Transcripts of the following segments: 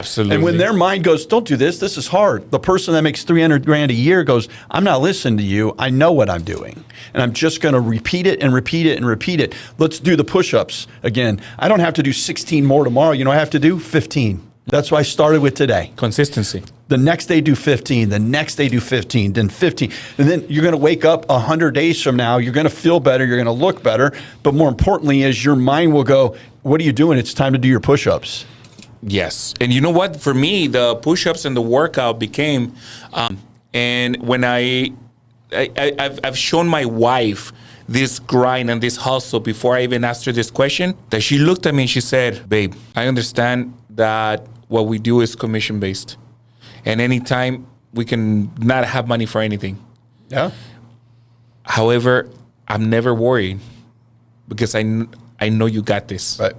Absolutely. And when their mind goes, don't do this, this is hard. The person that makes $300,000 a year goes, I'm not listening to you. I know what I'm doing. And I'm just going to repeat it and repeat it and repeat it. Let's do the push-ups again. I don't have to do 16 more tomorrow. You know what I have to do? 15. That's why I started with today. Consistency. The next day do 15, the next day do 15, then 15. And then you're going to wake up 100 days from now. You're going to feel better. You're going to look better. But more importantly is your mind will go, what are you doing? It's time to do your push-ups. Yes. And you know what? For me, the push-ups and the workout became, and when I've shown my wife this grind and this hustle before I even asked her this question, that she looked at me and she said, babe, I understand that what we do is commission-based. And anytime we can not have money for anything. Yeah. However, I'm never worried because I know you got this. Right.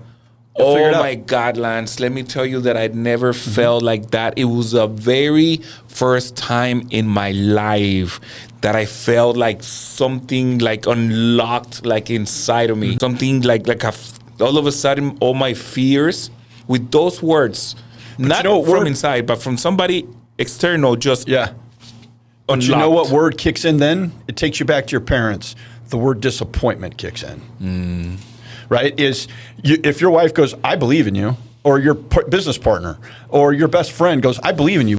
Oh my God, Lance, let me tell you that I'd never felt like that. It was the very first time in my life that I felt like something like unlocked like inside of me. Something like all of a sudden, all my fears with those words, not from inside, but from somebody external, just unlocked. But you know what word kicks in then? It takes you back to your parents. The word disappointment kicks in. Right? If your wife goes, I believe in you, or your business partner, or your best friend goes, I believe in you,